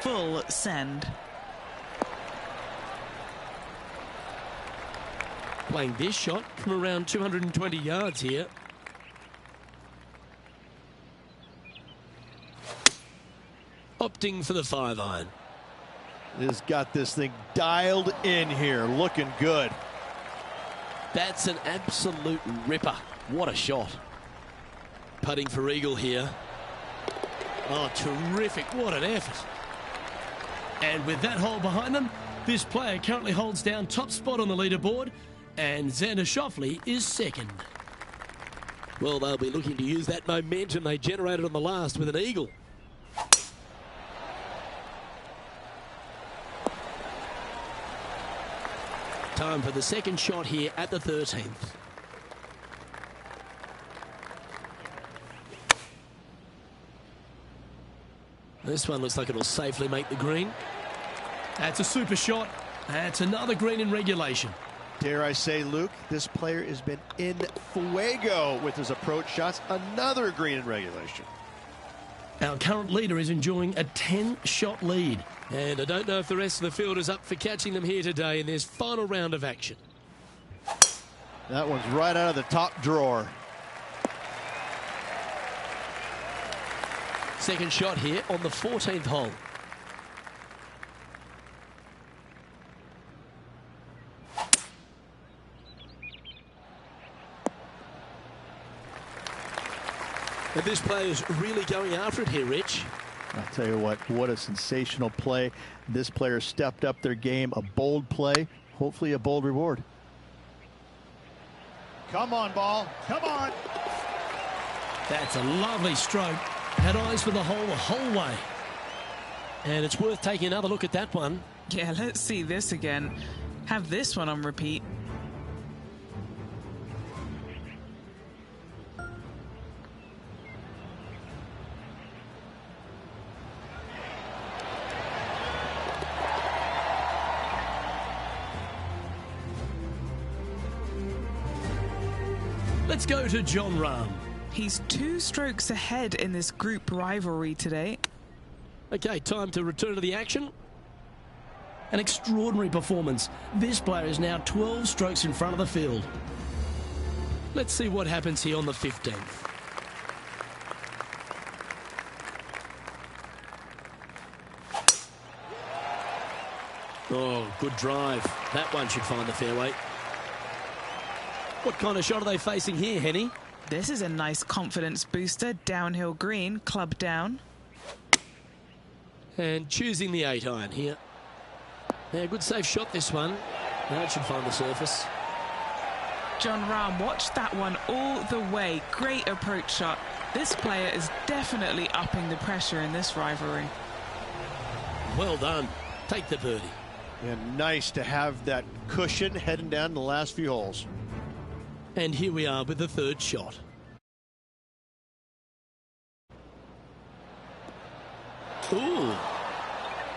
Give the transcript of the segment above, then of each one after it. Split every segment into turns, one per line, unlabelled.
Full send.
Playing this shot from around 220 yards here. Opting for the 5-iron.
Has got this thing dialed in here, looking good.
That's an absolute ripper. What a shot. Putting for eagle here. Oh, terrific. What an effort. And with that hole behind them, this player currently holds down top spot on the leaderboard, and Xander Schauffele is second. Well, they'll be looking to use that momentum they generated on the last with an eagle. Time for the second shot here at the 13th. This one looks like it'll safely make the green. That's a super shot. That's another green in regulation.
Dare I say, Luke, this player has been in fuego with his approach shots. Another green in regulation.
Our current leader is enjoying a 10-shot lead. And I don't know if the rest of the field is up for catching them here today in this final round of action.
That one's right out of the top drawer.
Second shot here on the 14th hole. And this player's really going after it here, Rich.
I'll tell you what a sensational play. This player stepped up their game, a bold play, hopefully a bold reward. Come on, ball, come on.
That's a lovely stroke. Had eyes for the hole the whole way. And it's worth taking another look at that one.
Yeah, let's see this again. Have this one on repeat.
Let's go to Jon Rahm.
He's 2 strokes ahead in this group rivalry today.
Okay, time to return to the action. An extraordinary performance. This player is now 12 strokes in front of the field. Let's see what happens here on the 15th. Oh, good drive. That one should find the fairway. What kind of shot are they facing here, Henny?
This is a nice confidence booster. Downhill green, club down.
And choosing the 8-iron here. Yeah, good safe shot this one. Now it should find the surface.
Jon Rahm watched that one all the way. Great approach shot. This player is definitely upping the pressure in this rivalry.
Well done. Take the birdie.
And nice to have that cushion heading down the last few holes.
And here we are with the third shot. Ooh.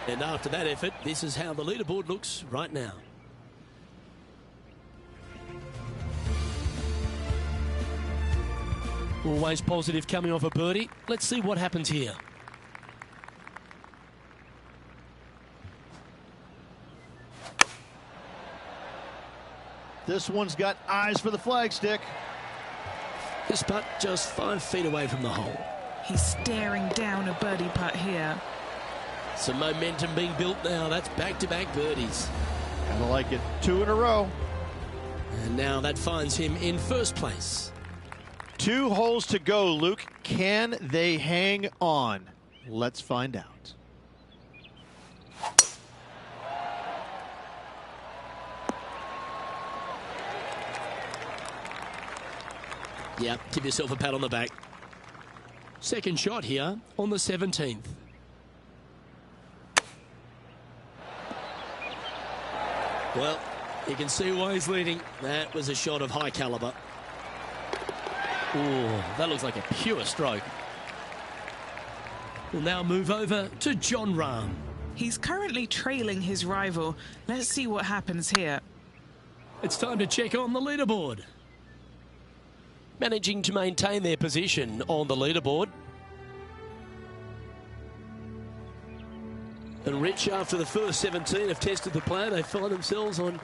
And after that effort, this is how the leaderboard looks right now. Always positive coming off a birdie. Let's see what happens here.
This one's got eyes for the flagstick.
This putt just 5 feet away from the hole.
He's staring down a birdie putt here.
Some momentum being built now. That's back-to-back birdies.
Kinda like it. 2 in a row.
And now that finds him in first place.
2 holes to go, Luke. Can they hang on? Let's find out.
Yep, give yourself a pat on the back. Second shot here on the 17th. Well, you can see why he's leading. That was a shot of high caliber. Ooh, that looks like a pure stroke. We'll now move over to Jon Rahm.
He's currently trailing his rival. Let's see what happens here.
It's time to check on the leaderboard. Managing to maintain their position on the leaderboard. And Rich, after the first 17 have tested the plan, they find themselves on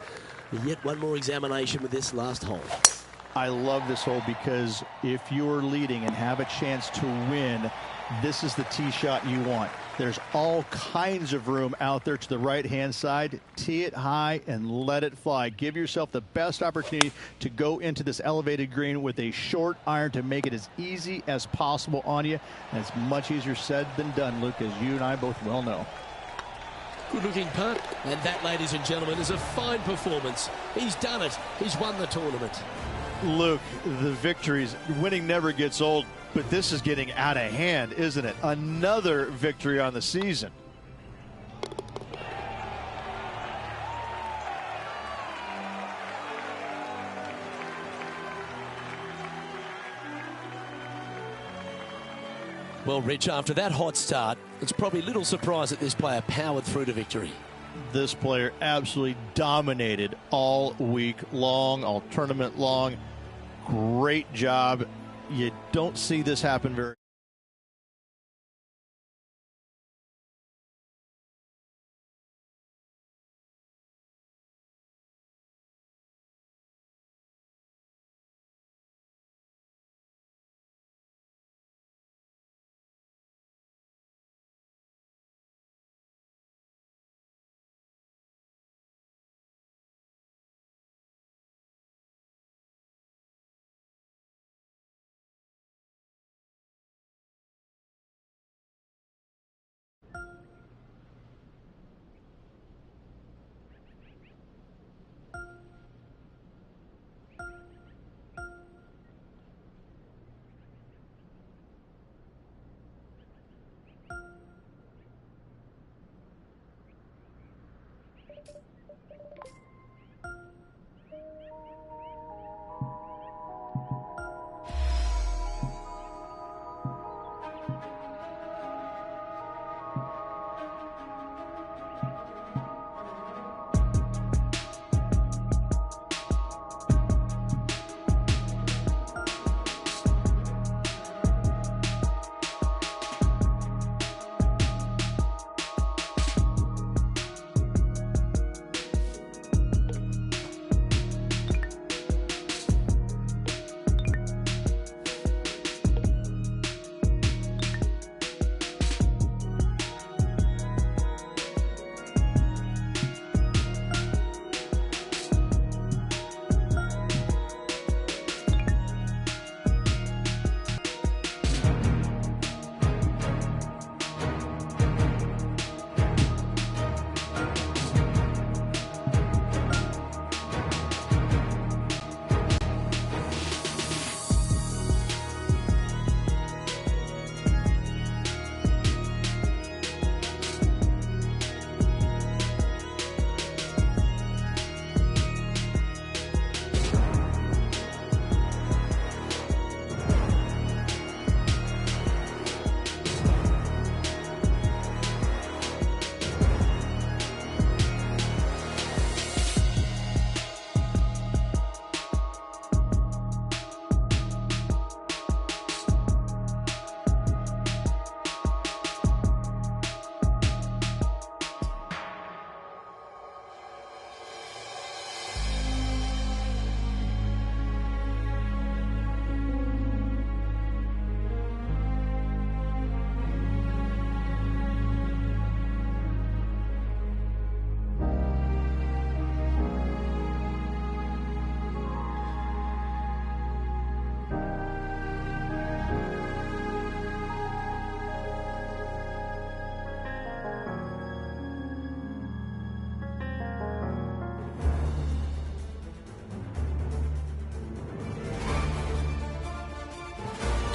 yet one more examination with this last hole.
I love this hole because if you're leading and have a chance to win, this is the tee shot you want. There's all kinds of room out there to the right-hand side. Tee it high and let it fly. Give yourself the best opportunity to go into this elevated green with a short iron to make it as easy as possible on you. And it's much easier said than done, Luke, as you and I both well know.
Good-looking putt. And that, ladies and gentlemen, is a fine performance. He's done it. He's won the tournament.
Luke, the victories, winning never gets old, but this is getting out of hand, isn't it? Another victory on the season.
Well, Rich, after that hot start, it's probably little surprise that this player powered through to victory.
This player absolutely dominated all week long, all tournament long. Great job. You don't see this happen very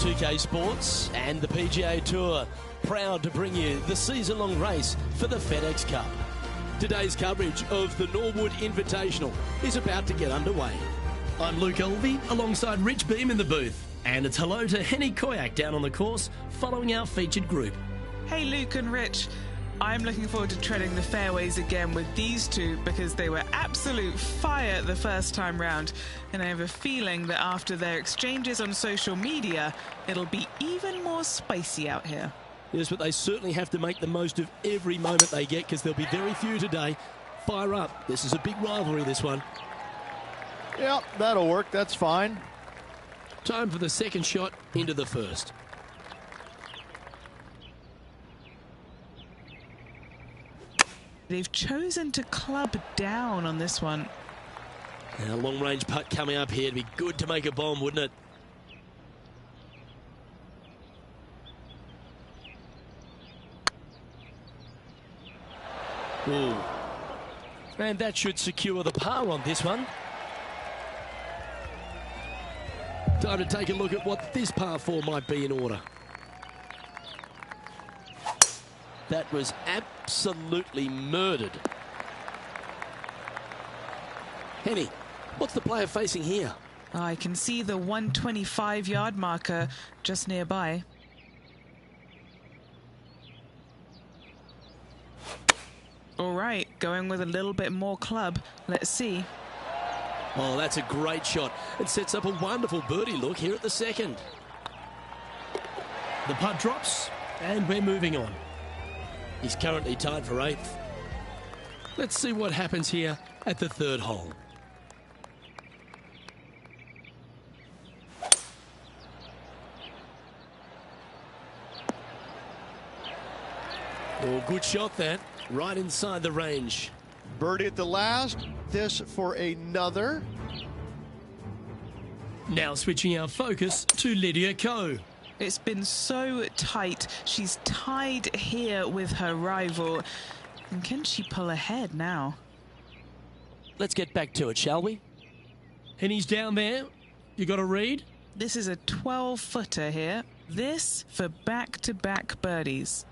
TK Sports and the PGA Tour proud to bring you the season-long race for the FedEx Cup. Today's coverage of the Norwood Invitational is about to get underway. I'm Luke Elvey alongside Rich Beam in the booth, and it's hello to Henny Koyak down on the course following our featured group.
Hey Luke and Rich, I'm looking forward to treading the fairways again with these two because they were absolute fire the first time round, and I have a feeling that after their exchanges on social media, it'll be even more spicy out here.
Yes, but they certainly have to make the most of every moment they get because there'll be very few today. Fire up. This is a big rivalry, this one.
Yeah, that'll work. That's fine.
Time for the second shot into the first.
They've chosen to club down on this one.
Now, long-range putt coming up here. It'd be good to make a bomb, wouldn't it? Ooh. And that should secure the par on this one. Time to take a look at what this par 4 might be in order. That was absolutely murdered. Henny, what's the player facing here?
I can see the 125-yard marker just nearby. All right, going with a little bit more club. Let's see.
Oh, that's a great shot. It sets up a wonderful birdie look here at the second. The putt drops, and we're moving on. He's currently tied for 8th. Let's see what happens here at the third hole. Oh, good shot that. Right inside the range.
Birdie at the last. This for another.
Now switching our focus to Lydia Ko.
It's been so tight. She's tied here with her rival. And can she pull ahead now?
Let's get back to it, shall we? Henny's down there. You got a read?
This is a 12-footer here. This for back-to-back birdies.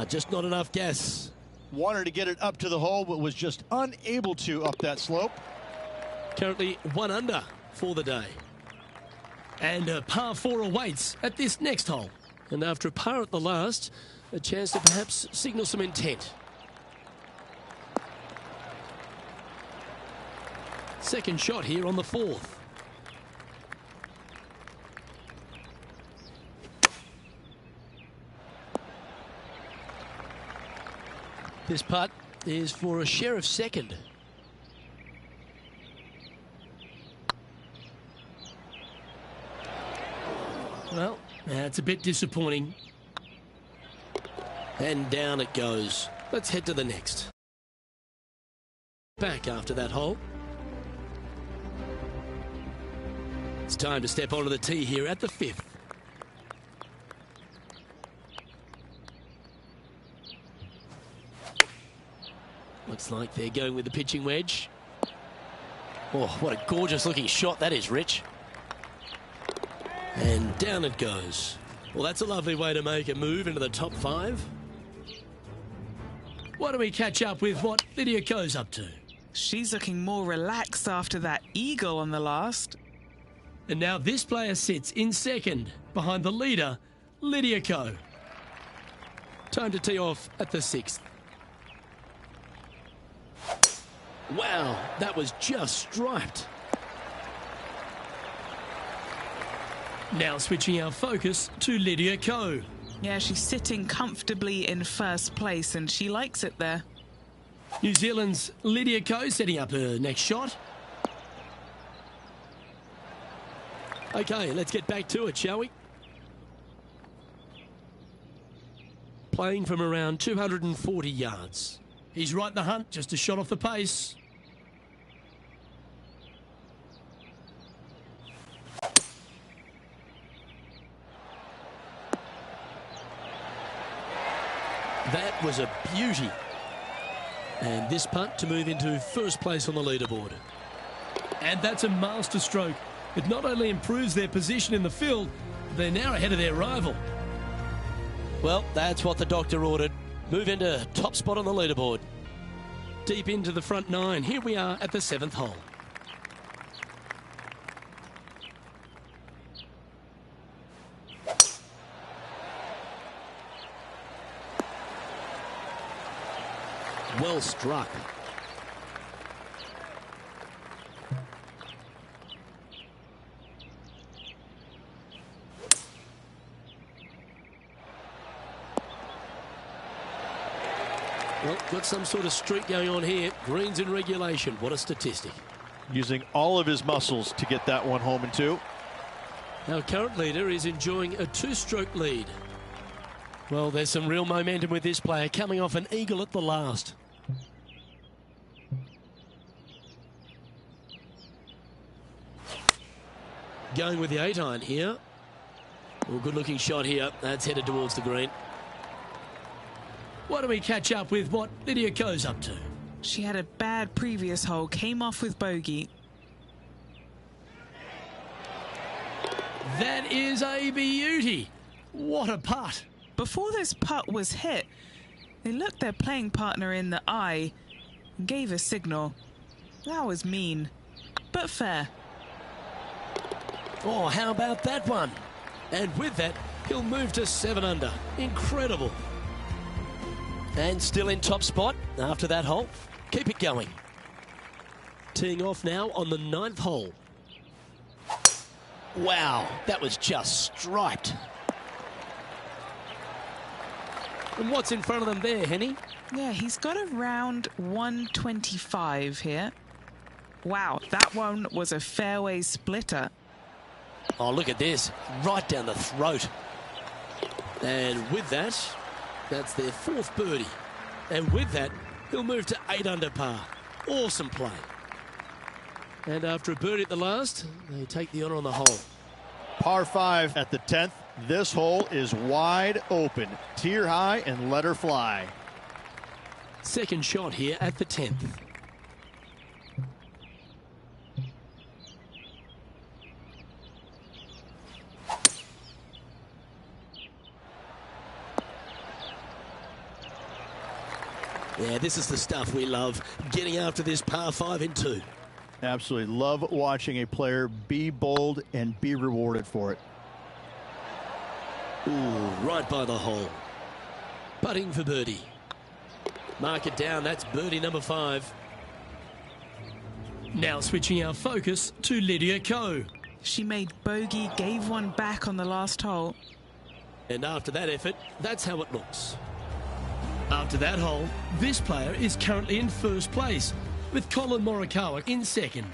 Just not enough gas.
Wanted to get it up to the hole, but was just unable to up that slope.
Currently 1 under for the day. And a par 4 awaits at this next hole. And after a par at the last, a chance to perhaps signal some intent. Second shot here on the 4th. This putt is for a share of second. Well, that's a bit disappointing. And down it goes. Let's head to the next. Back after that hole. It's time to step onto the tee here at the 5th. Looks like they're going with the pitching wedge. Oh, what a gorgeous looking shot that is, Rich. And down it goes. Well, that's a lovely way to make a move into the top 5. Why don't we catch up with what Lydia Ko's up to?
She's looking more relaxed after that eagle on the last.
And now this player sits in second behind the leader, Lydia Ko. Time to tee off at the 6th. Wow, that was just striped. Now switching our focus to Lydia Ko.
Yeah, she's sitting comfortably in first place and she likes it there.
New Zealand's Lydia Ko setting up her next shot. Okay, let's get back to it, shall we? Playing from around 240 yards. He's right in the hunt, just a shot off the pace. That was a beauty. And this putt to move into first place on the leaderboard. And that's a master stroke. It not only improves their position in the field, they're now ahead of their rival. Well, that's what the doctor ordered. Move into top spot on the leaderboard. Deep into the front 9. Here we are at the 7th hole. Well struck. Well, got some sort of streak going on here. Greens in regulation. What a statistic.
Using all of his muscles to get that one home in two.
Our current leader is enjoying a 2-stroke lead. Well, there's some real momentum with this player coming off an eagle at the last. Going with the 8-iron here. Well, good looking shot here. That's headed towards the green. Why don't we catch up with what Lydia Ko's up to?
She had a bad previous hole, came off with bogey.
That is a beauty. What a putt.
Before this putt was hit, they looked their playing partner in the eye and gave a signal. That was mean, but fair.
Oh, how about that one? And with that, he'll move to 7 under. Incredible. And still in top spot after that hole. Keep it going. Teeing off now on the 9th hole. Wow, that was just striped. And what's in front of them there, Henny?
Yeah, he's got around 125 here. Wow, that one was a fairway splitter.
Oh, look at this. Right down the throat. And with that, that's their 4th birdie. And with that, he'll move to 8 under par. Awesome play. And after a birdie at the last, they take the honour on the hole.
Par 5 at the 10th. This hole is wide open. Tee her high and let her fly.
Second shot here at the 10th. Yeah, this is the stuff we love, getting after this par 5 in 2.
Absolutely love watching a player be bold and be rewarded for it.
Ooh, right by the hole. Putting for birdie. Mark it down, that's birdie number 5. Now switching our focus to Lydia Ko.
She made bogey, gave one back on the last hole.
And after that effort, that's how it looks. After that hole, this player is currently in first place, with Colin Morikawa in second.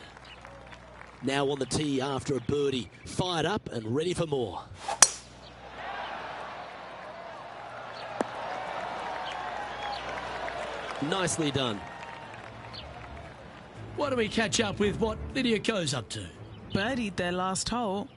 Now on the tee after a birdie, fired up and ready for more. Nicely done. Why don't we catch up with what Lydia Ko's up to?
Birdied their last hole.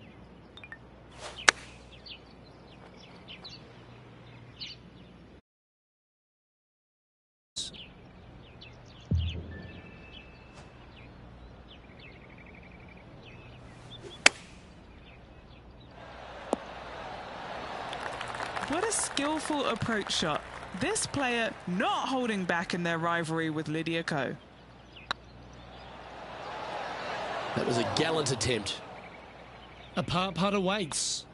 What a skillful approach shot. This player not holding back in their rivalry with Lydia Ko.
That was a gallant attempt. A par putt awaits.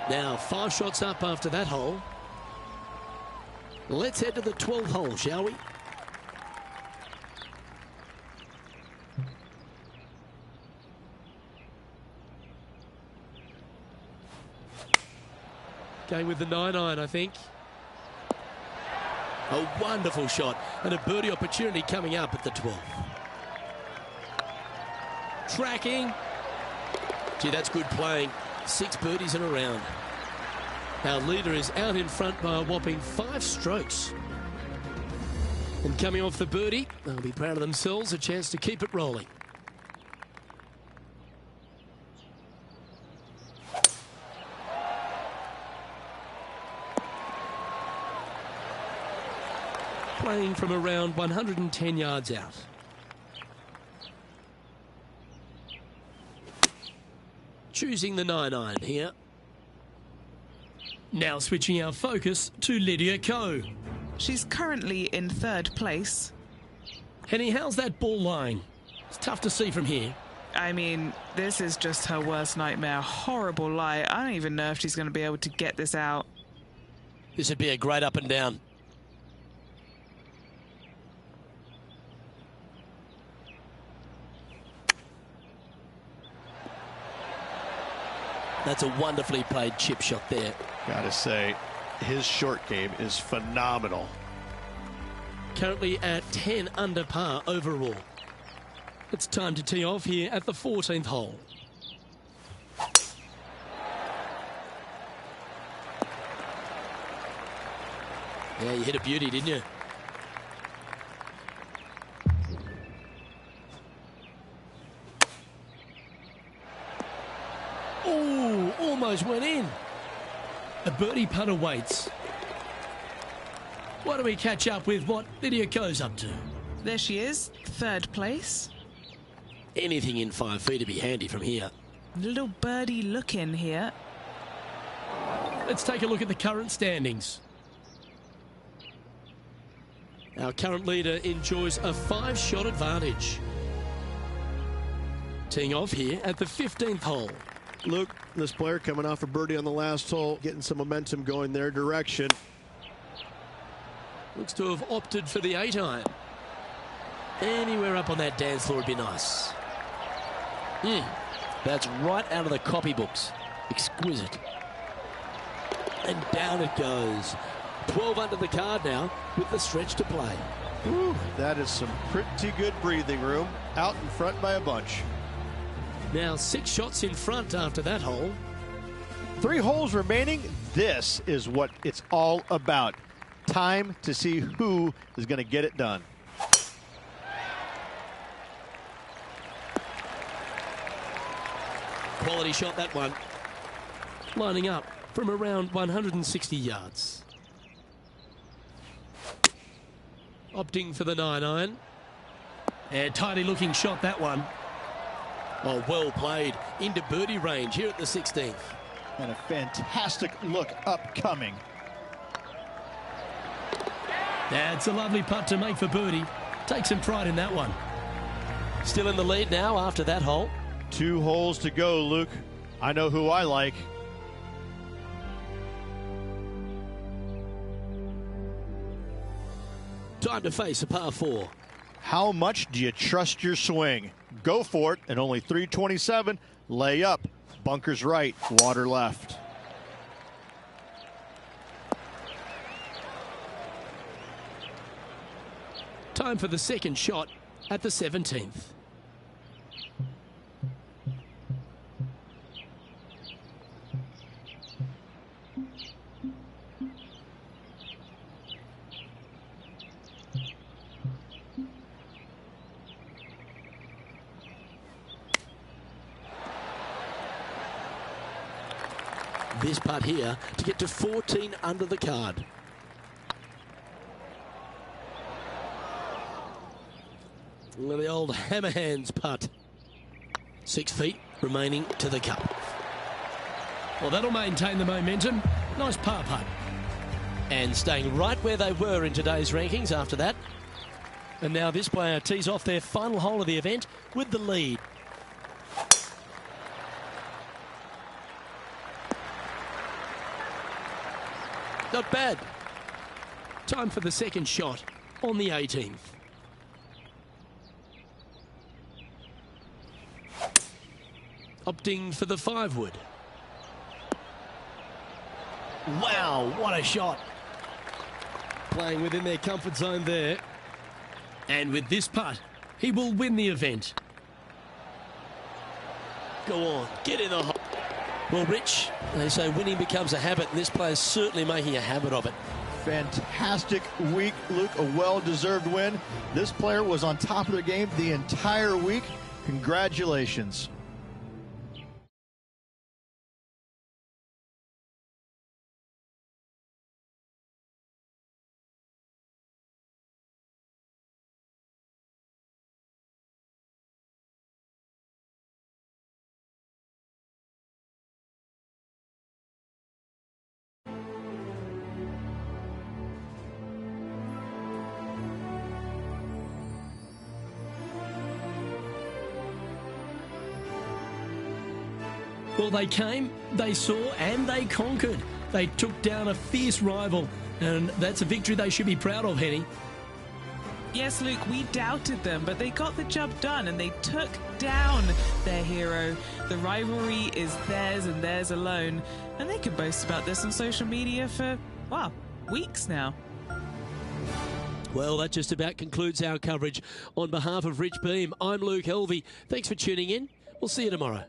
Now 5 shots up after that hole. Let's head to the 12th hole, shall we? Going with the 9-iron, I think. A wonderful shot and a birdie opportunity coming up at the 12th. Tracking. Gee, that's good playing. 6 birdies in a round. Our leader is out in front by a whopping 5 strokes. And coming off the birdie, they'll be proud of themselves, a chance to keep it rolling. Playing from around 110 yards out. Choosing the 9-iron here. Now switching our focus to Lydia Ko.
She's currently in 3rd place.
Henny, how's that ball lying? It's tough to see from here.
I mean, this is just her worst nightmare. Horrible lie. I don't even know if she's going to be able to get this out.
This would be a great up and down. That's a wonderfully played chip shot there.
Gotta say, his short game is phenomenal.
currently at 10 under par overall. It's time to tee off here at the 14th hole. Yeah, you hit a beauty, didn't you? Oh, almost went in. A birdie putt awaits. Why don't we catch up with what Lydia Ko's up to?
There she is, third place.
Anything in 5 feet to be handy from here.
Little birdie look in here.
Let's take a look at the current standings. Our current leader enjoys a 5-shot advantage. Teeing off here at the 15th hole.
Luke, this player coming off a birdie on the last hole, getting some momentum going their direction.
Looks to have opted for the 8-iron. Anywhere up on that dance floor would be nice. That's right out of the copybooks. Exquisite. And down it goes. 12 under the card now with the stretch to play.
Whew, that is some pretty good breathing room. Out in front by a bunch.
Now 6 shots in front after that hole.
3 holes remaining. This is what it's all about. Time to see who is going to get it done.
Quality shot, that one. Lining up from around 160 yards. Opting for the 9-iron. And tidy looking shot, that one. Oh, well played. Into birdie range here at the 16th.
And a fantastic look upcoming.
That's a lovely putt to make for birdie. Take some pride in that one. Still in the lead now after that hole.
2 holes to go, Luke. I know who I like.
Time to face a par 4.
How much do you trust your swing? Go for it. And only 327. Lay up. Bunkers right. Water left.
Time for the second shot at the 17th. This putt here to get to 14 under the card. The old hammer hands putt. 6 feet remaining to the cup. Well, that'll maintain the momentum. Nice par putt. And staying right where they were in today's rankings after that. And now this player tees off their final hole of the event with the lead. Not bad. Time for the second shot on the 18th. Opting for the 5-wood. Wow, what a shot. Playing within their comfort zone there. And with this putt, he will win the event. Go on, get in the hole. Well, Rich, they say winning becomes a habit, and this player's certainly making a habit of it.
Fantastic week, Luke. A well-deserved win. This player was on top of their game the entire week. Congratulations.
Well, they came, they saw, and they conquered. They took down a fierce rival, and that's a victory they should be proud of, Henny.
Yes, Luke, we doubted them, but they got the job done and they took down their hero. The rivalry is theirs and theirs alone, and they can boast about this on social media for, well, weeks now.
Well, that just about concludes our coverage. On behalf of Rich Beem, I'm Luke Helvey. Thanks for tuning in. We'll see you tomorrow.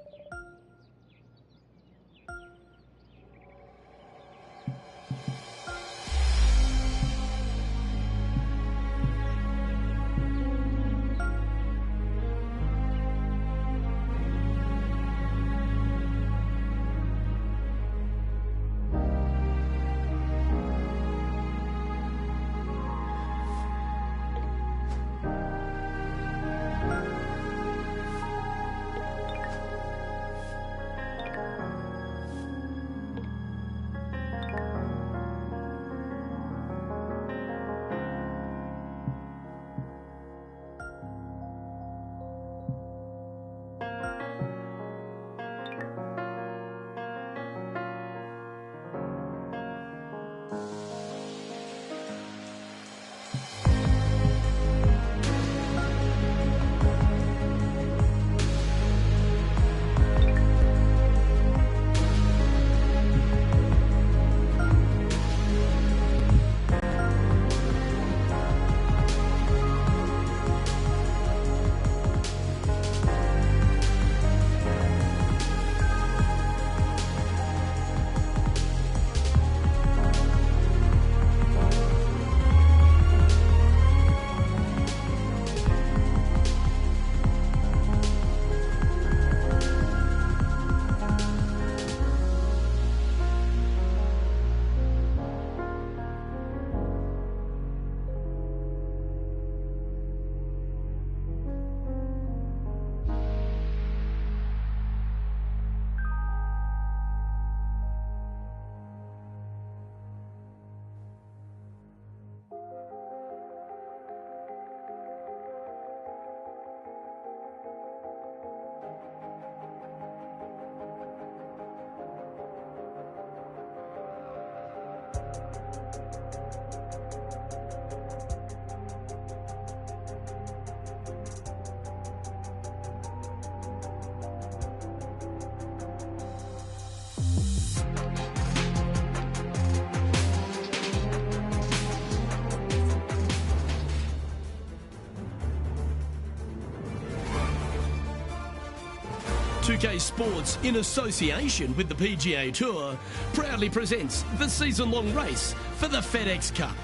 UK Sports, in association with the PGA Tour, proudly presents the season-long race for the FedEx Cup.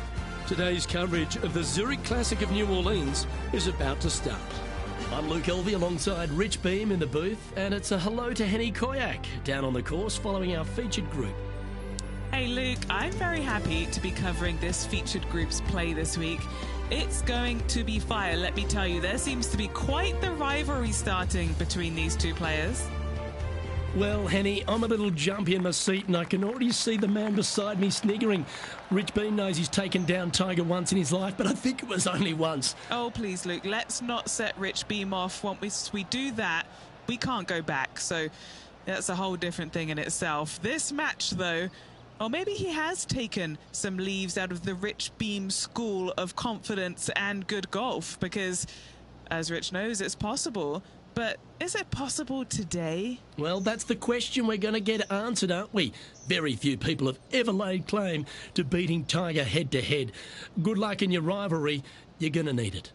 Today's coverage of the Zurich Classic of New Orleans is about to start. I'm Luke Helvey alongside Rich Beem in the booth, and it's a hello to Henny Koyak down on the course following our featured group.
Hey Luke, I'm very happy to be covering this featured group's play this week. It's going to be fire, let me tell you. There seems to be quite the rivalry starting between these two players.
Well, Henny, I'm a little jumpy in my seat and I can already see the man beside me sniggering. Rich Beem knows he's taken down Tiger once in his life, but I think it was only once.
Oh, please, Luke, let's not set Rich Beem off. Once we do that, we can't go back. So that's a whole different thing in itself. This match, though, or maybe he has taken some leaves out of the Rich Beem school of confidence and good golf, because, as Rich knows, it's possible. But is it possible today?
Well, that's the question we're going to get answered, aren't we? Very few people have ever laid claim to beating Tiger head-to-head. Good luck in your rivalry. You're going to need it.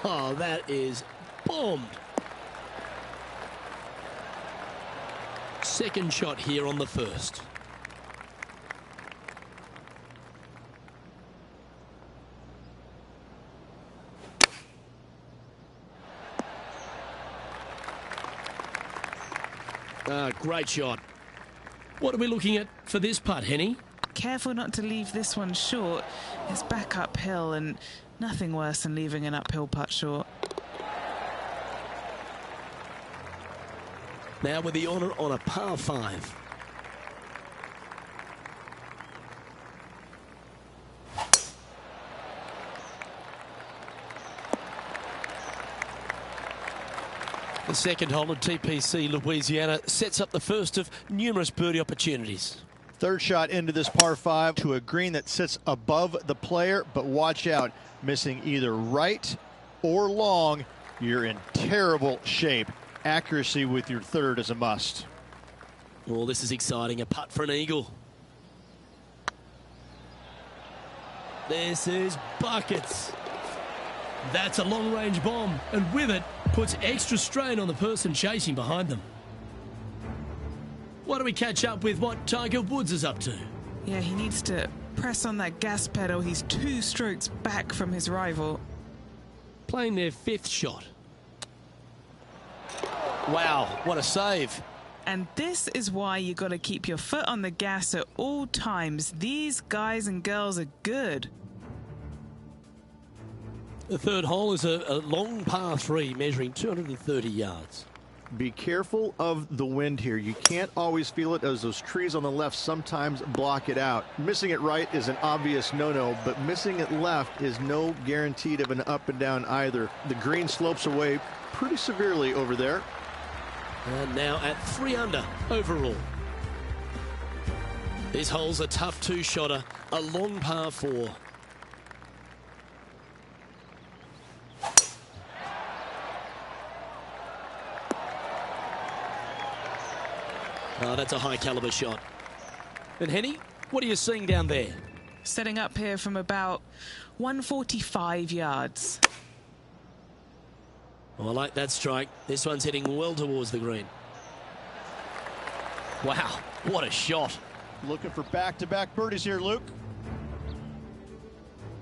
Oh, that is bombed. Second shot here on the first. Great shot. What are we looking at for this putt, Henny?
Careful not to leave this one short. It's back uphill, and nothing worse than leaving an uphill putt short.
Now with the honour on a par 5. The second hole at TPC Louisiana sets up the first of numerous birdie opportunities.
Third shot into this par 5 to a green that sits above the player, but watch out, missing either right or long, you're in terrible shape. Accuracy with your third is a must.
Oh, this is exciting. A putt for an eagle. This is buckets. That's a long-range bomb, and with it, puts extra strain on the person chasing behind them. Why don't we catch up with what Tiger Woods is up to?
Yeah, he needs to press on that gas pedal. He's 2 strokes back from his rival.
Playing their 5th shot. Wow, what a save.
And this is why you got to keep your foot on the gas at all times. These guys and girls are good.
The third hole is a long par 3 measuring 230 yards.
Be careful of the wind here. You can't always feel it, as those trees on the left sometimes block it out. Missing it right is an obvious no-no, but missing it left is no guaranteed of an up and down either. The green slopes away pretty severely over there.
And now at 3 under overall. This hole's a tough 2-shotter, a long par 4. Oh, that's a high caliber shot. And Henny, what are you seeing down there?
Setting up here from about 145 yards.
Oh, I like that strike. This one's heading well towards the green. Wow, what a shot.
Looking for back-to-back birdies here, Luke.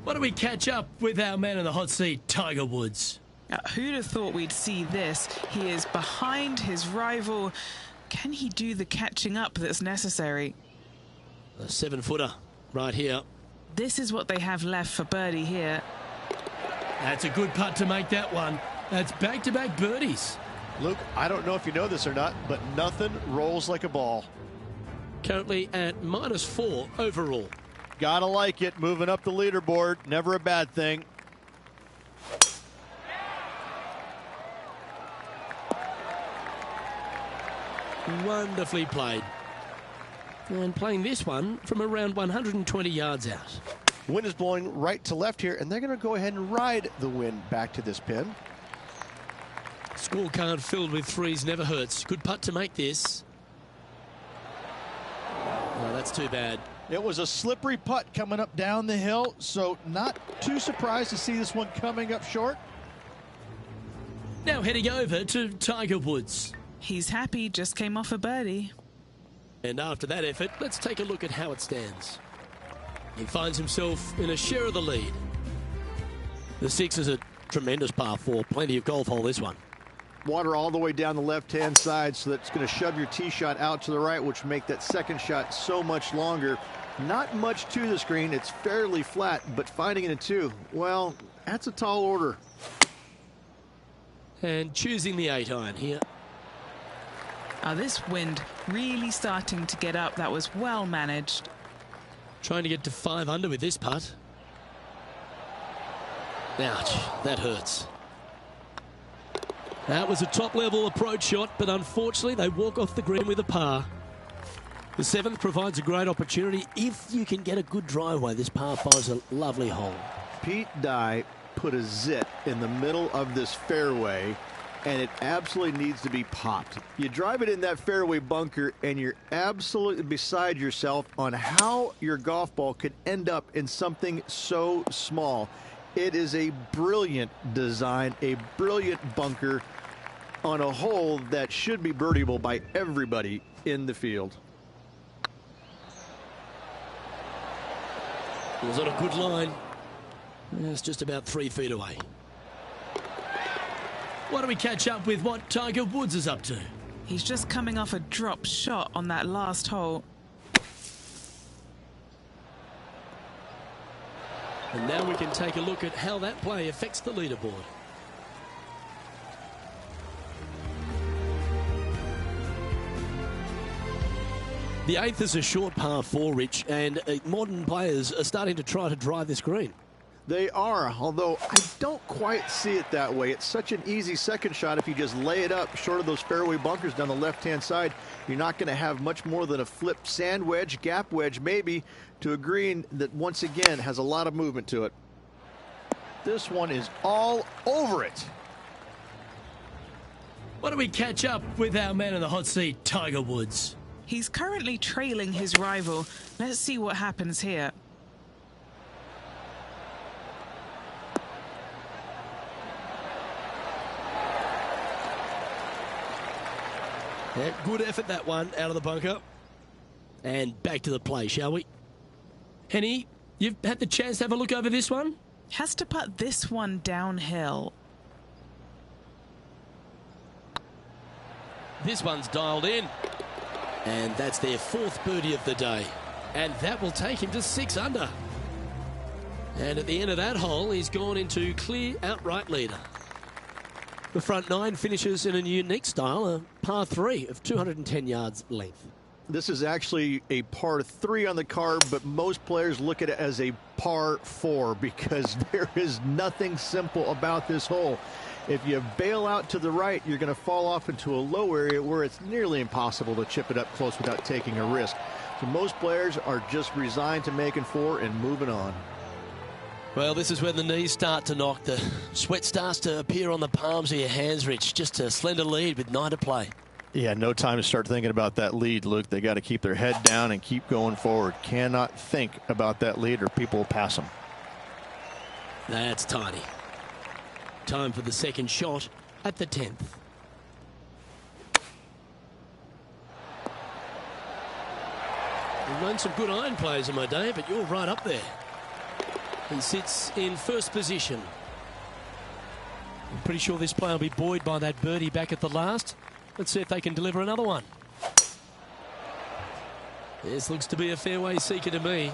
Why don't we catch up with our man in the hot seat, Tiger Woods?
Who'd have thought we'd see this? He is behind his rival. Can he do the catching up that's necessary?
A 7-footer right here.
This is what they have left for birdie here.
That's a good putt to make that one. That's back-to-back birdies.
Luke, I don't know if you know this or not, but nothing rolls like a ball.
Currently at -4 overall.
Gotta like it. Moving up the leaderboard. Never a bad thing.
Wonderfully played. And playing this one from around 120 yards out.
Wind is blowing right to left here, and they're going to go ahead and ride the wind back to this pin.
Scorecard filled with 3s never hurts. Good putt to make this. Oh, that's too bad.
It was a slippery putt coming up down the hill, so not too surprised to see this one coming up short.
Now heading over to Tiger Woods.
He's happy, just came off a birdie.
And after that effort, let's take a look at how it stands. He finds himself in a share of the lead. The 6 is a tremendous par 4. Plenty of golf hole, this one.
Water all the way down the left-hand side, so that's going to shove your tee shot out to the right, which make that second shot so much longer. Not much to this green. It's fairly flat, but finding it in 2, well, that's a tall order.
And choosing the 8-iron here.
This wind really starting to get up. That was well managed.
Trying to get to 5 under with this putt. Ouch, that hurts. That was a top-level approach shot, but unfortunately they walk off the green with a par. The 7th provides a great opportunity if you can get a good driveway. This par 5 is a lovely hole.
Pete Dye put a zit in the middle of this fairway, and it absolutely needs to be popped. You drive it in that fairway bunker, and you're absolutely beside yourself on how your golf ball could end up in something so small. It is a brilliant design, a brilliant bunker on a hole that should be birdieable by everybody in the field.
It was on a good line. It's just about 3 feet away.
Why don't we catch up with what Tiger Woods is up to?
He's just coming off a drop shot on that last hole.
And now we can take a look at how that play affects the leaderboard. The 8th is a short par 4, Rich, and modern players are starting to try to drive this green.
They are, although I don't quite see it that way. It's such an easy second shot. If you just lay it up short of those fairway bunkers down the left-hand side, you're not going to have much more than a flip sand wedge, gap wedge maybe, to a green that once again has a lot of movement to it. This one is all over it.
Why don't we catch up with our man in the hot seat, Tiger Woods?
He's currently trailing his rival. Let's see what happens here.
Yeah, good effort, that one, out of the bunker. And back to the play, shall we?
Henny, you've had the chance to have a look over this one?
Has to putt this one downhill.
This one's dialed in. And that's their 4th birdie of the day. And that will take him to 6 under. And at the end of that hole, he's gone into clear outright leader. The front 9 finishes in a unique style, a par 3 of 210 yards length.
This is actually a par 3 on the card, but most players look at it as a par 4 because there is nothing simple about this hole. If you bail out to the right, you're going to fall off into a low area where it's nearly impossible to chip it up close without taking a risk. So most players are just resigned to making 4 and moving on.
Well, this is when the knees start to knock. The sweat starts to appear on the palms of your hands, Rich. Just a slender lead with 9 to play.
Yeah, no time to start thinking about that lead, Luke. They got to keep their head down and keep going forward. Cannot think about that lead or people will pass them.
That's tiny. Time for the second shot at the 10th. I've known some good iron players in my day, but you're right up there. He sits in first position. I'm pretty sure this player will be buoyed by that birdie back at the last. Let's see if they can deliver another one. This looks to be a fairway seeker to me.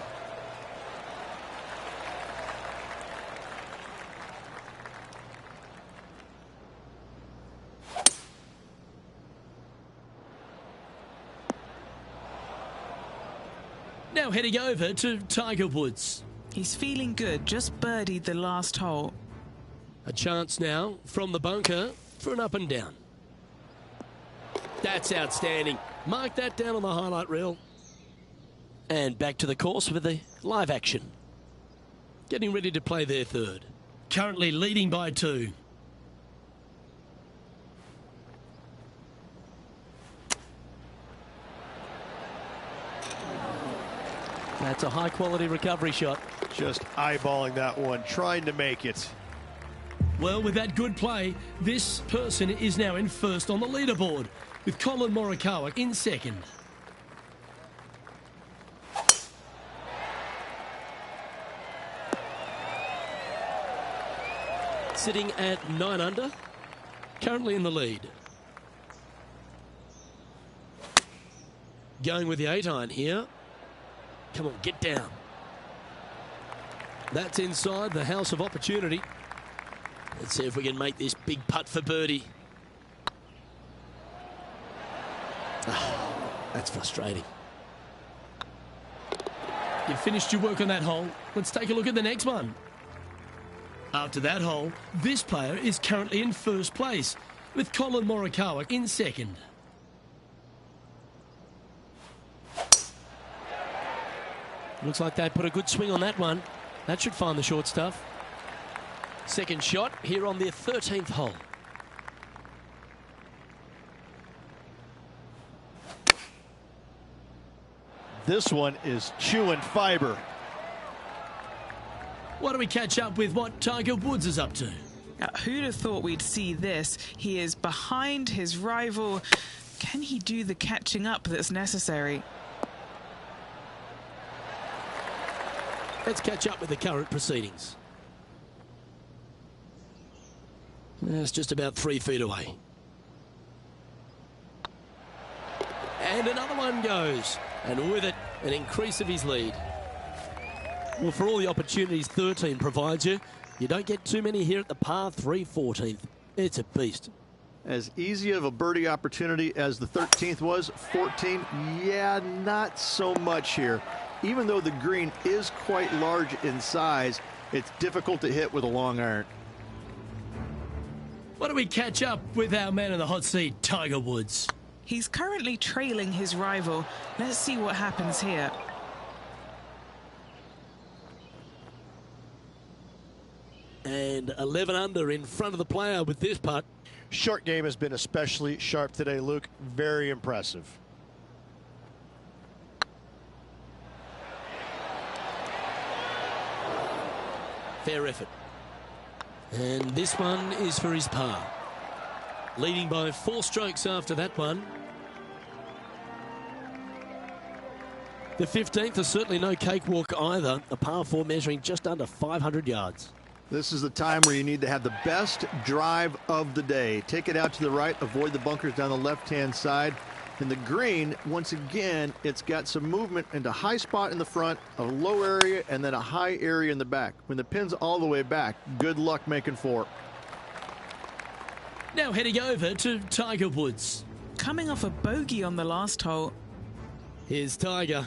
Now heading over to Tiger Woods.
He's feeling good, just birdied the last hole.
A chance now from the bunker for an up and down. That's outstanding. Mark that down on the highlight reel. And back to the course with the live action. Getting ready to play their 3rd.
Currently leading by 2.
That's a high-quality recovery shot.
Just eyeballing that one, trying to make it.
Well, with that good play, this person is now in first on the leaderboard, with Colin Morikawa in second.
Sitting at 9 under, currently in the lead. Going with the 8-iron here. Come on, get down. That's inside the house of opportunity. Let's see if we can make this big putt for birdie. That's frustrating.
You've finished your work on that hole. Let's take a look at the next one. After that hole, this player is currently in first place, with Colin Morikawa in second.
Looks like they put a good swing on that one. That should find the short stuff. Second shot here on their 13th hole.
This one is chewing fiber.
Why don't we catch up with what Tiger Woods is up to?
Who'd have thought we'd see this? He is behind his rival. Can he do the catching up that's necessary?
Let's catch up with the current proceedings. It's just about 3 feet away. And another one goes. And with it, an increase of his lead. Well, for all the opportunities 13 provides you, you don't get too many here at the par 3 14th. It's a beast.
As easy of a birdie opportunity as the 13th was, 14, yeah, not so much here. Even though the green is quite large in size, it's difficult to hit with a long iron.
Why don't we catch up with our man in the hot seat, Tiger Woods?
He's currently trailing his rival. Let's see what happens here.
And 11 under in front of the player with this putt.
Short game has been especially sharp today, Luke. Very impressive.
Fair effort. And this one is for his par. Leading by 4 strokes after that one. The 15th is certainly no cakewalk either. A par 4 measuring just under 500 yards.
This is the time where you need to have the best drive of the day. Take it out to the right, avoid the bunkers down the left-hand side. In the green, once again, it's got some movement into high spot in the front, a low area, and then a high area in the back. When the pin's all the way back, good luck making 4.
Now heading over to Tiger Woods.
Coming off a bogey on the last hole.
Here's Tiger.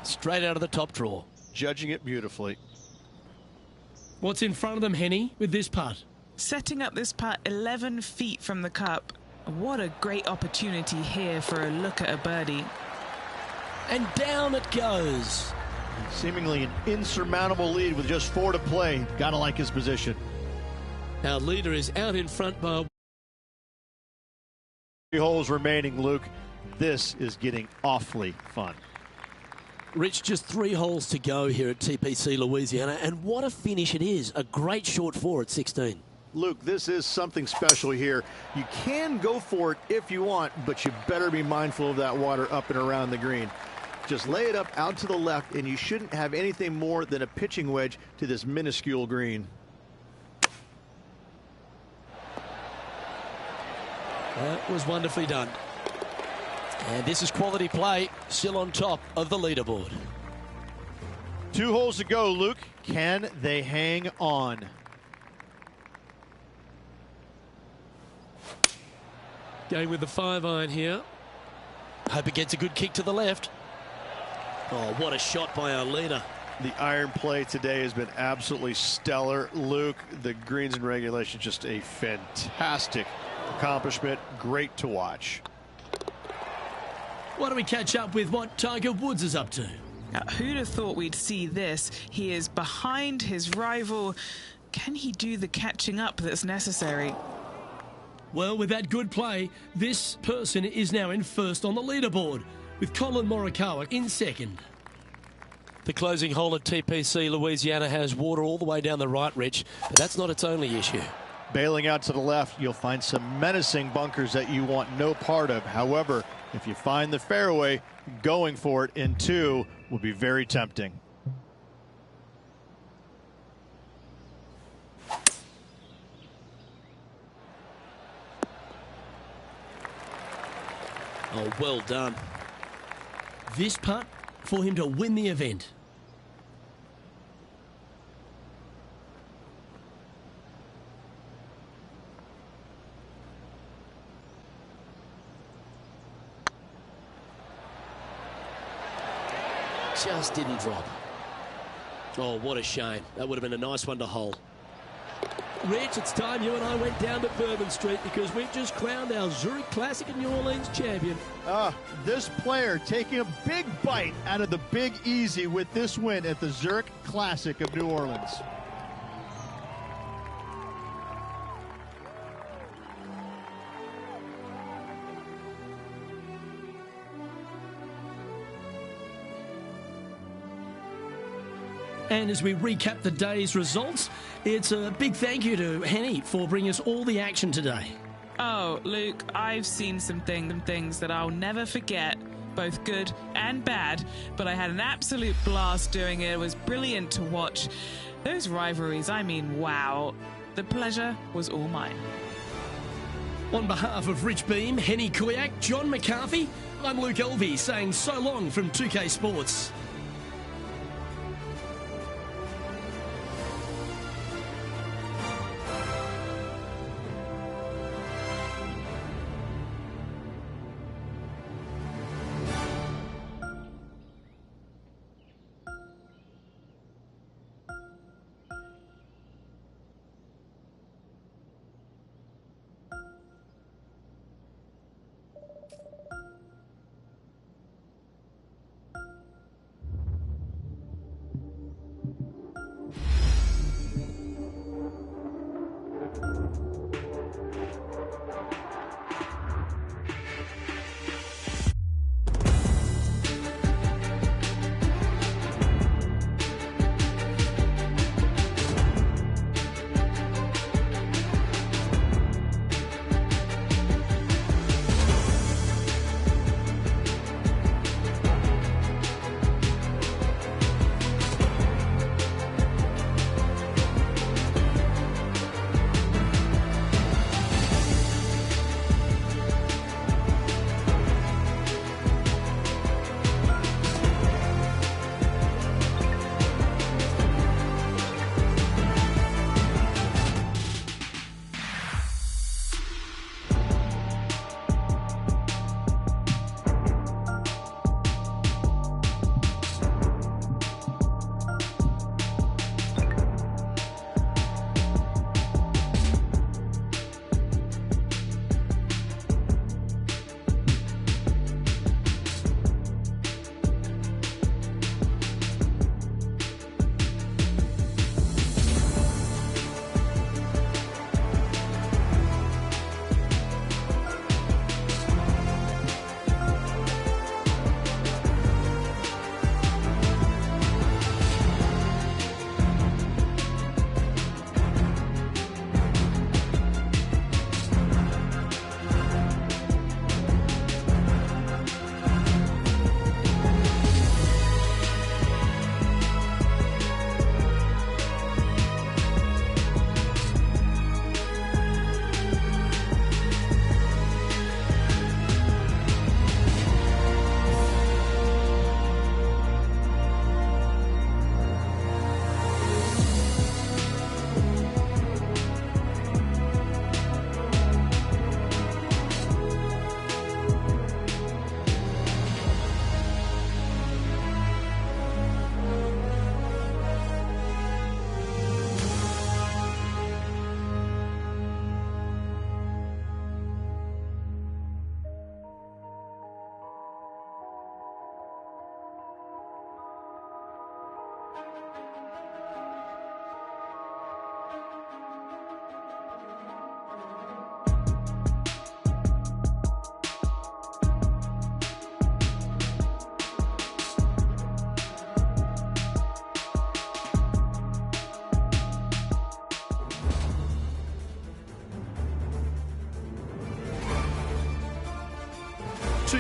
Straight out of the top drawer.
Judging it beautifully.
What's in front of them, Henny, with this putt?
Setting up this putt 11 feet from the cup. What a great opportunity here for a look at a birdie.
And down it goes.
Seemingly an insurmountable lead with just 4 to play. Gotta like his position.
Our leader is out in front by
3 holes remaining, Luke. This is getting awfully fun.
Rich, just 3 holes to go here at TPC Louisiana, and what a finish it is. A great short 4 at 16.
Luke, this is something special here. You can go for it if you want, but you better be mindful of that water up and around the green. Just lay it up out to the left, and you shouldn't have anything more than a pitching wedge to this minuscule green.
That was wonderfully done. And this is quality play, still on top of the leaderboard.
2 holes to go, Luke. Can they hang on?
Going with the 5-iron here. Hope it gets a good kick to the left. Oh, what a shot by our leader.
The iron play today has been absolutely stellar, Luke. The greens in regulation, just a fantastic accomplishment. Great to watch.
Why don't we catch up with what Tiger Woods is up to?
Who'd have thought we'd see this? He is behind his rival. Can he do the catching up that's necessary?
Well, with that good play, this person is now in first on the leaderboard, with Colin Morikawa in second.
The closing hole at TPC Louisiana has water all the way down the right, Rich, but that's not its only issue.
Bailing out to the left, you'll find some menacing bunkers that you want no part of. However, if you find the fairway, going for it in 2 will be very tempting.
Oh, well done.
This putt for him to win the event.
Just didn't drop. Oh, what a shame. That would have been a nice one to hold. Rich, it's time you and I went down to Bourbon Street because we've just crowned our Zurich Classic and New Orleans champion.
This player taking a big bite out of the Big Easy with this win at the Zurich Classic of New Orleans.
And as we recap the day's results, it's a big thank you to Henny for bringing us all the action today.
Oh, Luke, I've seen some things that I'll never forget, both good and bad, but I had an absolute blast doing it. It was brilliant to watch. Those rivalries, I mean, wow. The pleasure was all mine.
On behalf of Rich Beam, Henny Kuyak, John McCarthy, I'm Luke Elvey saying so long from 2K Sports.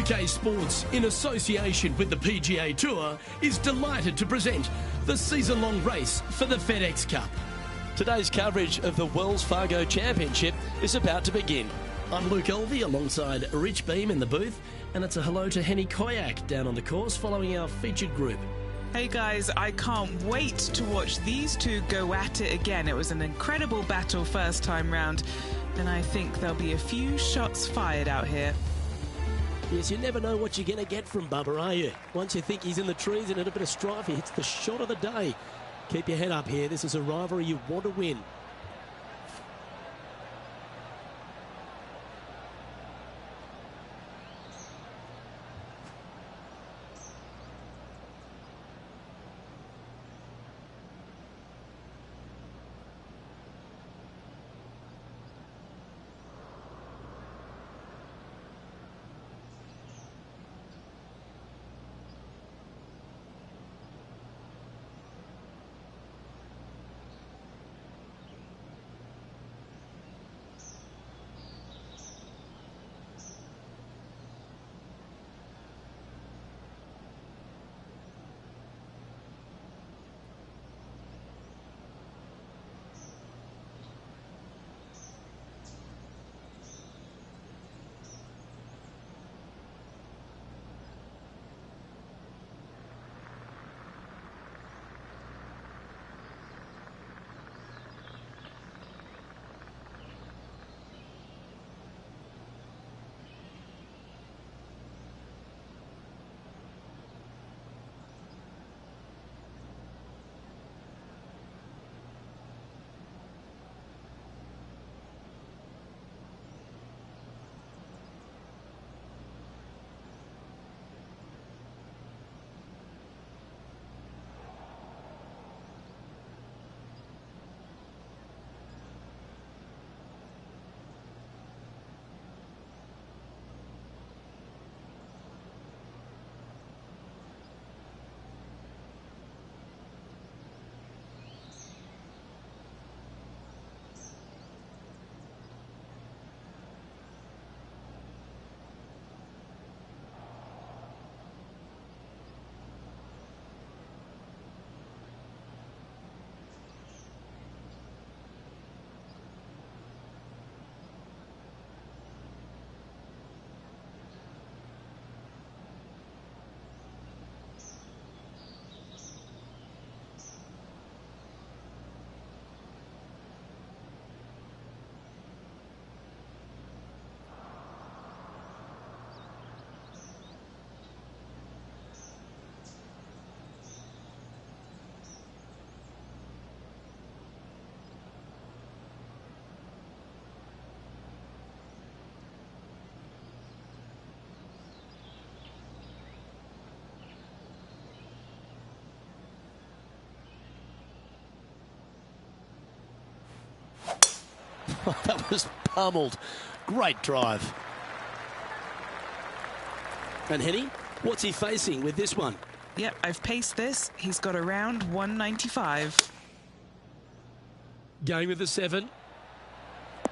UK Sports, in association with the PGA Tour, is delighted to present the season-long race for the FedEx Cup.
Today's coverage of the Wells Fargo Championship is about to begin.
I'm Luke Elvey alongside Rich Beam in the booth, and it's a hello to Henny Kuyak down on the course following our featured group.
Hey guys, I can't wait to watch these two go at it again. It was an incredible battle first time round, and I think there'll be a few shots fired out here.
Yes, you never know what you're going to get from Bubba, are you? Once you think he's in the trees and at a bit of strife, he hits the shot of the day. Keep your head up here. This is a rivalry you want to win. That was pummeled. Great drive. And Henny, what's he facing with this one?
Yep, I've paced this. He's got around 195.
Going with the 7.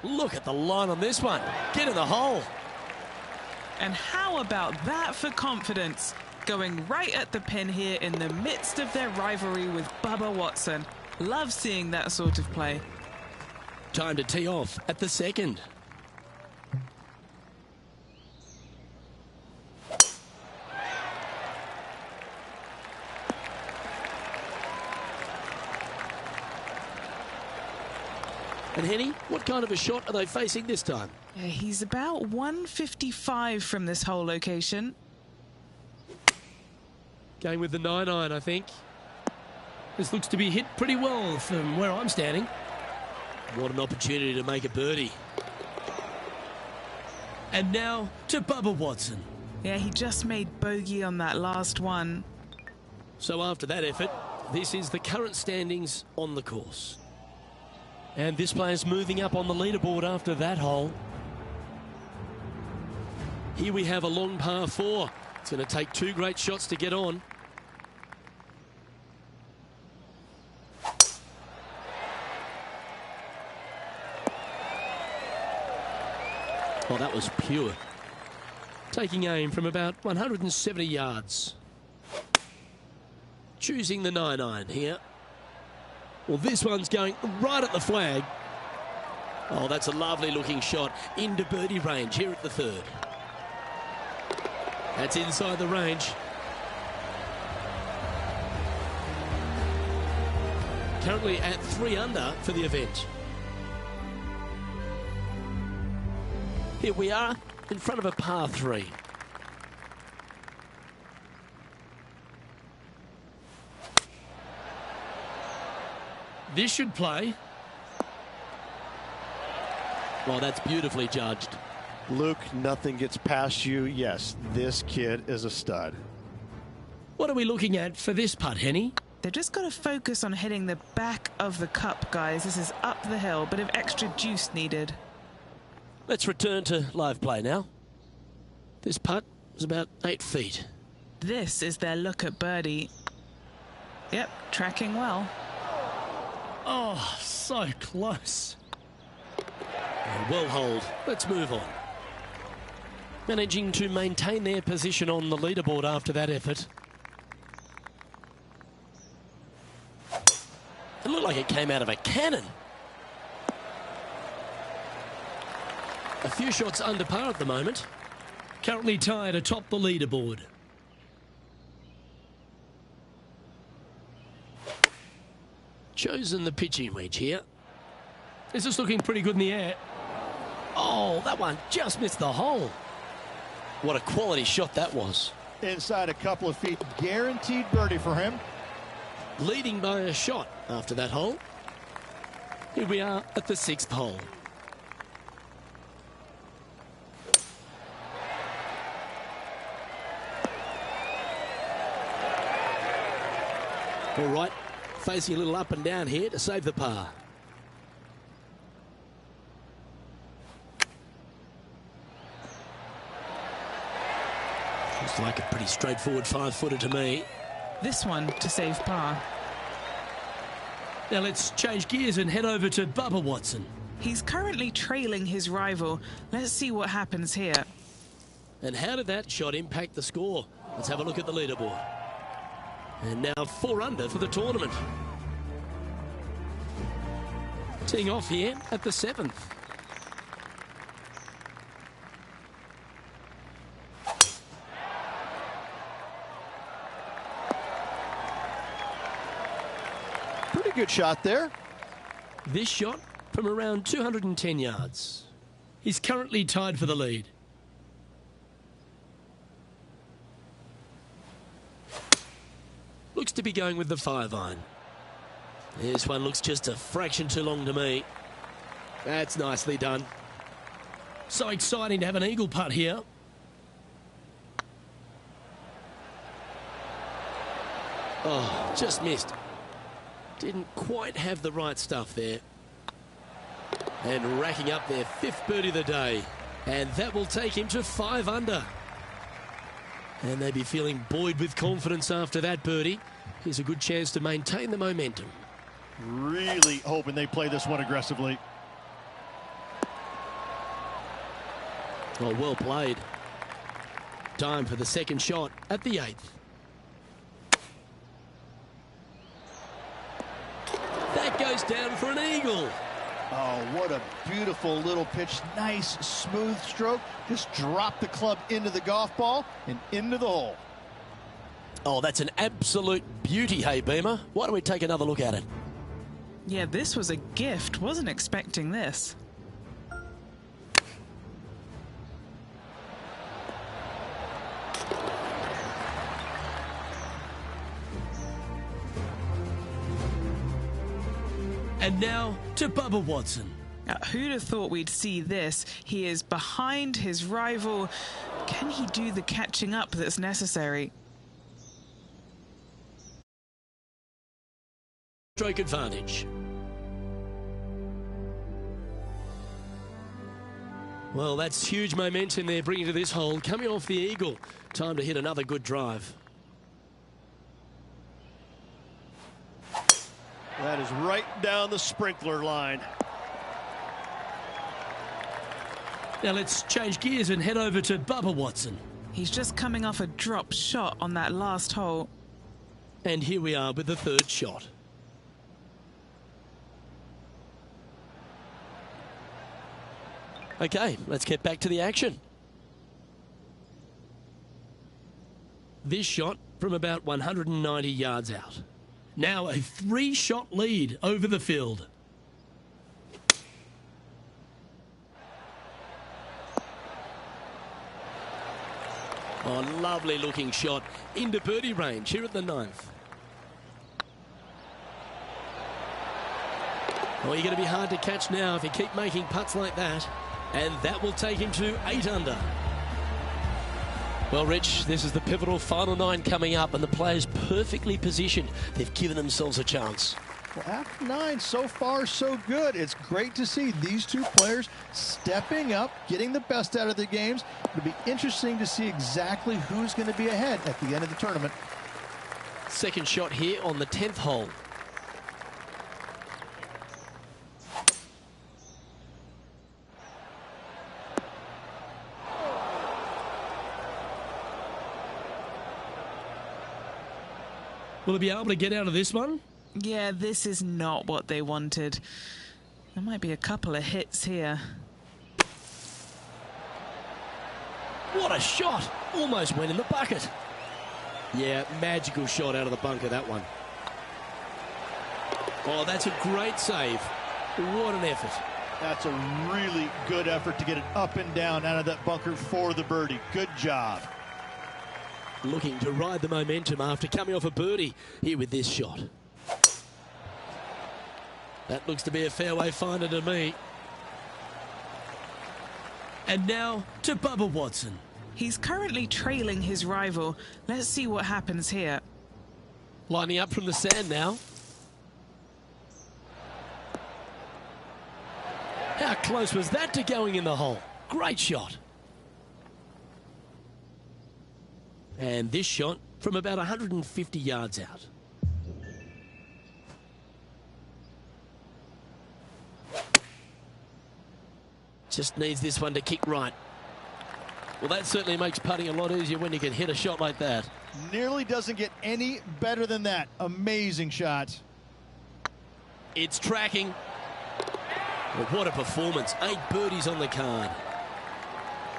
Look at the line on this one. Get in the hole.
And how about that for confidence? Going right at the pin here in the midst of their rivalry with Bubba Watson. Love seeing that sort of play.
Time to tee off at the 2nd. And Henny, what kind of a shot are they facing this time?
Yeah, he's about 155 from this whole location.
Going with the 9-iron, I think. This looks to be hit pretty well from where I'm standing.
What an opportunity to make a birdie.
And now to Bubba Watson.
Yeah, he just made bogey on that last one.
So after that effort, this is the current standings on the course.
And this player's moving up on the leaderboard after that hole.
Here we have a long par 4. It's going to take 2 great shots to get on. Oh, that was pure.
Taking aim from about 170 yards.
Choosing the 9-iron here. Well, this one's going right at the flag. Oh, that's a lovely looking shot into birdie range here at the 3rd. That's inside the range. Currently at 3 under for the event. Here we are in front of a par 3.
This should play.
Well, that's beautifully judged.
Luke, nothing gets past you. Yes, this kid is a stud.
What are we looking at for this putt, Henny?
They've just got to focus on hitting the back of the cup, guys. This is up the hill, bit of extra juice needed.
Let's return to live play now. This putt was about 8 feet.
This is their look at birdie. Yep, tracking well.
Oh, so close.
Well hold. Let's move on. Managing to maintain their position on the leaderboard after that effort. It looked like it came out of a cannon. A few shots under par at the moment.
Currently tied atop the leaderboard.
Chosen the pitching wedge here.
This is looking pretty good in the air.
Oh, that one just missed the hole. What a quality shot that was.
Inside a couple of feet, guaranteed birdie for him.
Leading by a shot after that hole. Here we are at the 6th hole. All right, facing a little up and down here to save the par. Looks like a pretty straightforward 5-footer to me.
This one to save par.
Now let's change gears and head over to Bubba Watson.
He's currently trailing his rival. Let's see what happens here.
And how did that shot impact the score? Let's have a look at the leaderboard. And now 4 under for the tournament. Teeing off here at the 7th.
Pretty good shot there.
This shot from around 210 yards.
He's currently tied for the lead.
Looks to be going with the 5-iron. This one looks just a fraction too long to me. That's nicely done.
So exciting to have an eagle putt here.
Oh, just missed. Didn't quite have the right stuff there. And racking up their 5th birdie of the day. And that will take him to 5 under. And they'd be feeling buoyed with confidence after that birdie. Here's a good chance to maintain the momentum.
Really hoping they play this one aggressively.
Oh, well played. Time for the second shot at the 8th. That goes down for an eagle.
Oh, what a beautiful little pitch. Nice, smooth stroke. Just drop the club into the golf ball and into the hole.
Oh, that's an absolute beauty, hey, Beamer. Why don't we take another look at it?
Yeah, this was a gift. Wasn't expecting this.
And now to Bubba Watson.
Who'd have thought we'd see this? He is behind his rival. Can he do the catching up that's necessary?
Stroke advantage. Well, that's huge momentum they're bringing to this hole. Coming off the eagle. Time to hit another good drive.
That is right down the sprinkler line.
Now let's change gears and head over to Bubba Watson.
He's just coming off a drop shot on that last hole.
And here we are with the 3rd shot. Okay, let's get back to the action. This shot from about 190 yards out. Now a 3-shot lead over the field. Oh, lovely looking shot into birdie range here at the 9th. Oh, you're going to be hard to catch now if you keep making putts like that. And that will take him to 8 under. Well, Rich, this is the pivotal final 9 coming up, and the players perfectly positioned. They've given themselves a chance.
Well, after 9, so far so good. It's great to see these two players stepping up, getting the best out of their games. It'll be interesting to see exactly who's going to be ahead at the end of the tournament.
Second shot here on the 10th hole.
Will he be able to get out of this one?
Yeah, this is not what they wanted. There might be a couple of hits here.
What a shot! Almost went in the bucket. Yeah, magical shot out of the bunker, that one. Oh, that's a great save. What an effort.
That's a really good effort to get it up and down out of that bunker for the birdie. Good job.
Looking to ride the momentum after coming off a birdie here with this shot. That looks to be a fairway finder to me.
And now to Bubba Watson.
He's currently trailing his rival. Let's see what happens here.
Lining up from the sand now. How close was that to going in the hole? Great shot. And this shot from about 150 yards out. Just needs this one to kick right. Well, that certainly makes putting a lot easier when you can hit a shot like that.
Nearly doesn't get any better than that. Amazing shot.
It's tracking. Well, what a performance. 8 birdies on the card.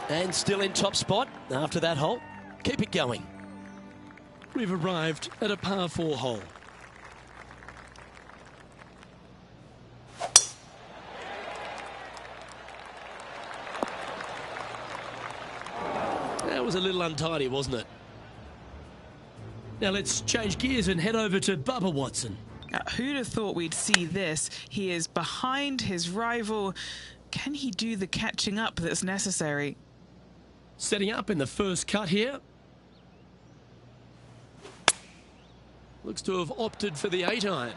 And still in top spot after that hole. Keep it going. We've arrived at a par 4 hole. That was a little untidy, wasn't it?
Now let's change gears and head over to Bubba Watson.
Who'd have thought we'd see this? He is behind his rival. Can he do the catching up that's necessary?
Setting up in the first cut here.
Looks to have opted for the 8-iron.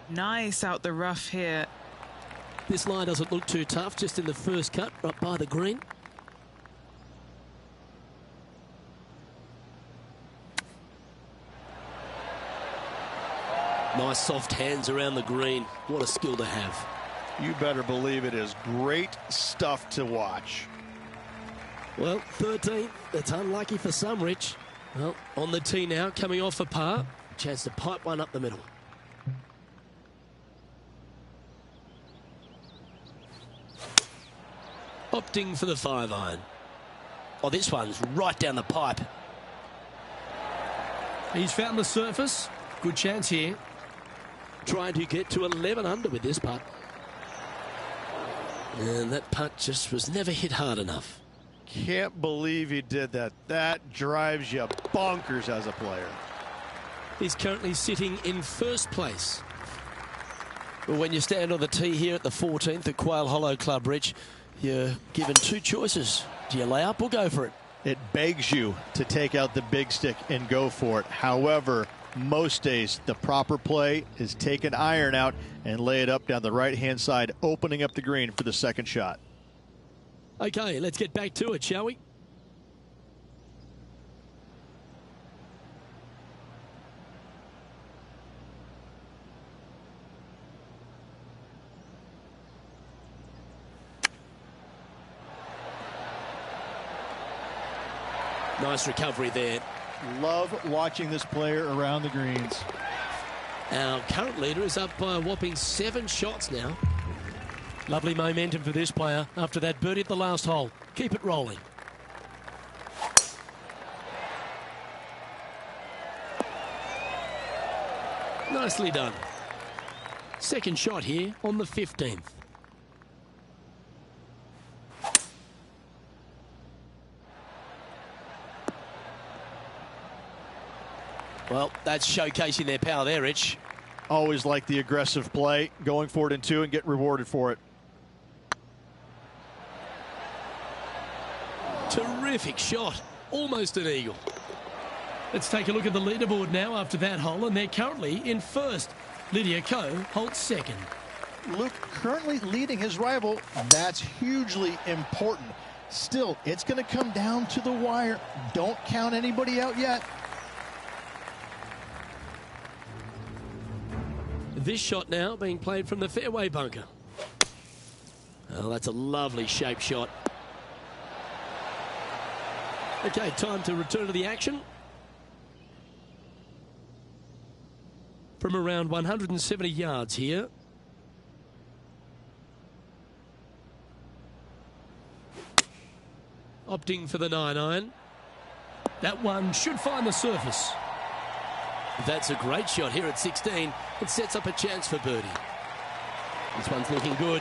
Nice out the rough here.
This line doesn't look too tough, just in the first cut, right by the green. Nice soft hands around the green. What a skill to have.
You better believe it is great stuff to watch.
Well, 13th. That's unlucky for some, Rich. Well, on the tee now, coming off a par. Chance to pipe one up the middle. Opting for the 5-iron. Oh, this one's right down the pipe.
He's found the surface. Good chance here.
Trying to get to 11 under with this putt. And that putt just was never hit hard enough.
Can't believe he did that. That drives you bonkers as a player.
He's currently sitting in first place. But when you stand on the tee here at the 14th at Quail Hollow Club, Rich, you're given two choices. Do you lay up or go for it?
It begs you to take out the big stick and go for it. However, most days the proper play is take an iron out and lay it up down the right-hand side, opening up the green for the second shot.
Okay, let's get back to it, shall we? Nice recovery there.
Love watching this player around the greens.
Our current leader is up by a whopping 7 shots now. Lovely momentum for this player after that birdie at the last hole. Keep it rolling. Nicely done. Second shot here on the 15th. Well, that's showcasing their power there, Rich.
Always like the aggressive play, going for it in 2 and get rewarded for it.
Terrific shot. Almost an eagle.
Let's take a look at the leaderboard now after that hole, and they're currently in first. Lydia Ko holds second.
Luke currently leading his rival. That's hugely important. Still, it's going to come down to the wire. Don't count anybody out yet.
This shot now being played from the fairway bunker. Oh, that's a lovely shape shot. Okay, time to return to the action. From around 170 yards here. Opting for the 9-iron.
That one should find the surface.
That's a great shot here at 16. It sets up a chance for birdie. This one's looking good.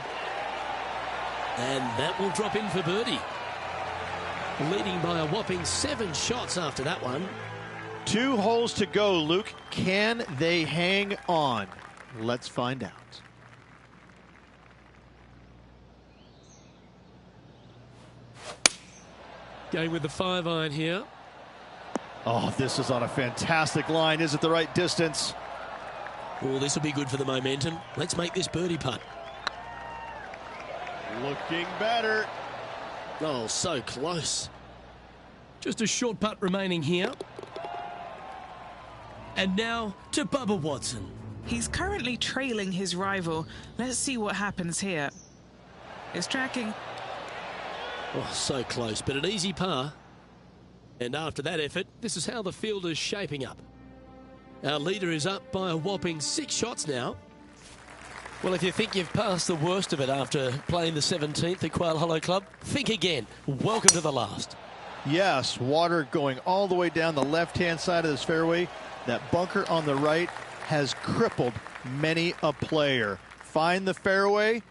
And that will drop in for birdie. Leading by a whopping 7 shots after that one.
2 holes to go, Luke. Can they hang on? Let's find out.
Going with the 5-iron here.
Oh, this is on a fantastic line. Is it the right distance?
Oh, this will be good for the momentum. Let's make this birdie putt.
Looking better.
Oh, so close.
Just a short putt remaining here. And now to Bubba Watson.
He's currently trailing his rival. Let's see what happens here. It's tracking.
Oh, so close, but an easy par. And after that effort, this is how the field is shaping up. Our leader is up by a whopping 6 shots now. Well, if you think you've passed the worst of it after playing the 17th at Quail Hollow Club, think again. Welcome to the last.
Yes, water going all the way down the left-hand side of this fairway. That bunker on the right has crippled many a player. Find the fairway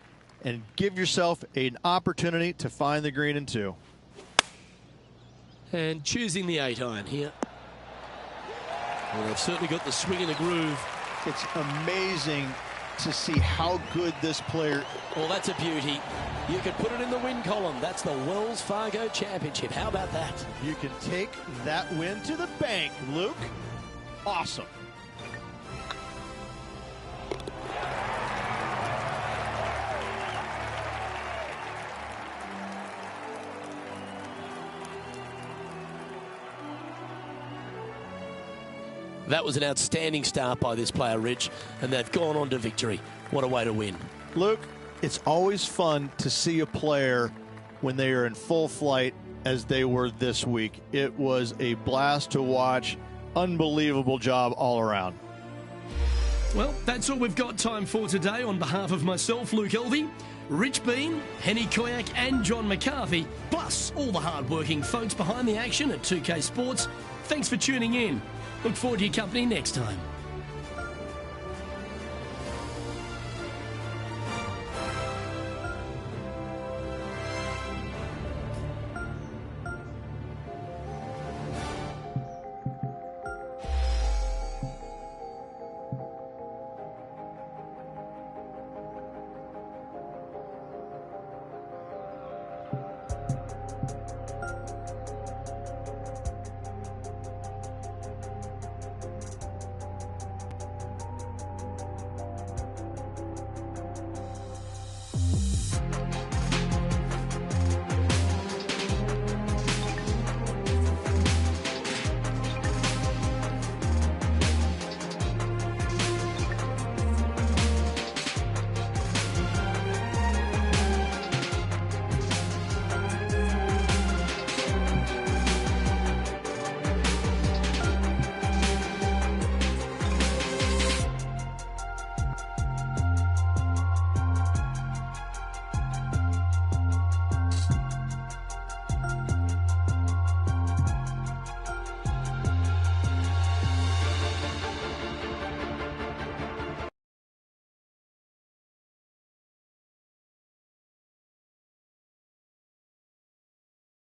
and give yourself an opportunity to find the green in 2.
And choosing the 8-iron here. Well, they've certainly got the swing and the groove.
It's amazing to see how good this player.
Well, that's a beauty. You could put it in the win column. That's the Wells Fargo Championship. How about that?
You can take that win to the bank, Luke. Awesome.
That was an outstanding start by this player, Rich, and they've gone on to victory. What a way to win.
Luke, it's always fun to see a player when they are in full flight as they were this week. It was a blast to watch. Unbelievable job all around.
Well, that's all we've got time for today. On behalf of myself, Luke Elvey, Rich Bean, Henny Koyak and John McCarthy, plus all the hard-working folks behind the action at 2K Sports, thanks for tuning in. Look forward to your company next time.